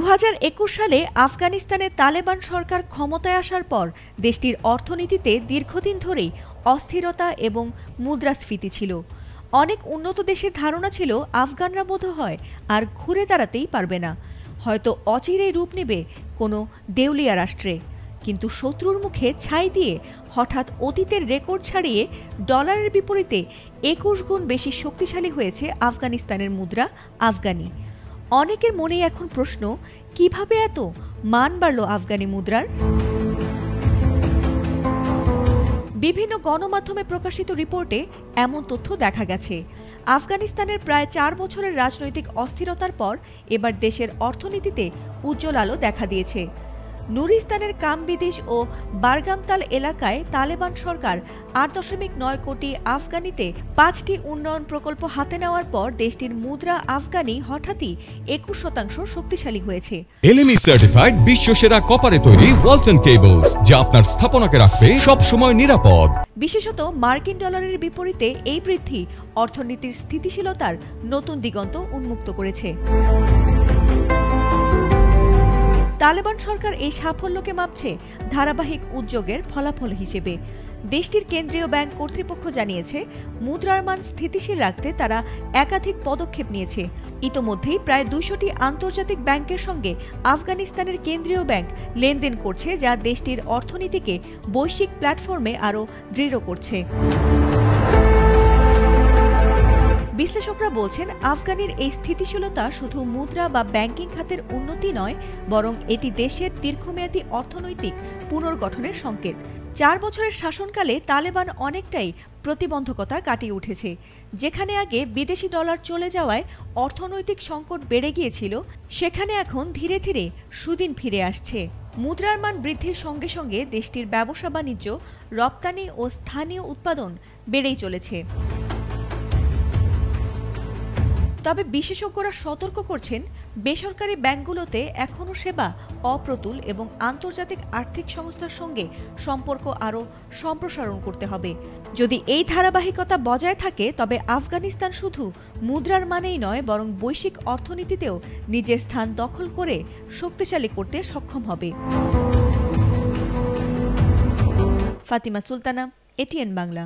2021 সালে আফগানিস্তানে তালেবান সরকার ক্ষমতায় আসার পর দেশটির অর্থনীতিতে দীর্ঘদিন ধরেই অস্থিরতা এবং মুদ্রাস্ফীতি ছিল। অনেক উন্নত দেশের ধারণা ছিল আফগানরা বোধহয় আর ঘুরে দাঁড়াতেই পারবে না, হয়তো অচিরেই রূপ নেবে কোনো দেউলিয়া রাষ্ট্রে। কিন্তু শত্রুর মুখে ছাই দিয়ে হঠাৎ অতীতের রেকর্ড ছাড়িয়ে ডলারের বিপরীতে 21 গুণ বেশি শক্তিশালী হয়েছে আফগানিস্তানের মুদ্রা আফগানি। অনেকের মনেই এখন প্রশ্ন, কিভাবে এত মান বাড়ল আফগানি মুদ্রার? বিভিন্ন গণমাধ্যমে প্রকাশিত রিপোর্টে এমন তথ্য দেখা গেছে। আফগানিস্তানের প্রায় 4 বছরের রাজনৈতিক অস্থিরতার পর এবার দেশের অর্থনীতিতে উজ্জ্বল আলো দেখা দিয়েছে। নুরিস্তানের কামবিদিশ ও বারগামতাল এলাকায় তালেবান সরকার 8.9 কোটি আফগানিতে 5টি উন্নয়ন প্রকল্প হাতে নেওয়ার পর দেশটির মুদ্রা আফগানি হঠাৎই 21% শক্তিশালী হয়েছে। এলএমই সার্টিফাইড বিশ্বসেরা কপারে তৈরি ওয়ালটন কেবলস, যা আপনার স্থাপনাকে রাখবে সব সময় নিরাপদ। বিশেষত মার্কিন ডলারের বিপরীতে এই বৃদ্ধি অর্থনীতির স্থিতিশীলতার নতুন দিগন্ত উন্মুক্ত করেছে। তালেবান সরকার এই সাফল্যকে মাপছে ধারাবাহিক উদ্যোগের ফলাফল হিসেবে। দেশটির কেন্দ্রীয় ব্যাংক কর্তৃপক্ষ জানিয়েছে, মুদ্রার মান স্থিতিশীল রাখতে তারা একাধিক পদক্ষেপ নিয়েছে। ইতোমধ্যেই প্রায় 200টি আন্তর্জাতিক ব্যাংকের সঙ্গে আফগানিস্তানের কেন্দ্রীয় ব্যাংক লেনদেন করছে, যা দেশটির অর্থনীতিকে বৈশ্বিক প্ল্যাটফর্মে আরও দৃঢ় করছে। বিশ্লেষকরা বলছেন, আফগানির এই স্থিতিশীলতা শুধু মুদ্রা বা ব্যাংকিং খাতের উন্নতি নয়, বরং এটি দেশের দীর্ঘমেয়াদী অর্থনৈতিক পুনর্গঠনের সংকেত। 4 বছরের শাসনকালে তালেবান অনেকটাই প্রতিবন্ধকতা কাটিয়ে উঠেছে। যেখানে আগে বিদেশি ডলার চলে যাওয়ায় অর্থনৈতিক সংকট বেড়ে গিয়েছিল, সেখানে এখন ধীরে ধীরে সুদিন ফিরে আসছে। মুদ্রার মান বৃদ্ধির সঙ্গে সঙ্গে দেশটির ব্যবসা বাণিজ্য, রপ্তানি ও স্থানীয় উৎপাদন বেড়েই চলেছে। তবে বিশেষজ্ঞরা সতর্ক করছেন, বেসরকারি ব্যাংকগুলোতে এখনও সেবা অপ্রতুল এবং আন্তর্জাতিক আর্থিক সংস্থার সঙ্গে সম্পর্ক আরও সম্প্রসারণ করতে হবে। যদি এই ধারাবাহিকতা বজায় থাকে, তবে আফগানিস্তান শুধু মুদ্রার মানেই নয়, বরং বৈশ্বিক অর্থনীতিতেও নিজের স্থান দখল করে শক্তিশালী করতে সক্ষম হবে। ফাতিমা সুলতানা, এটিএন বাংলা।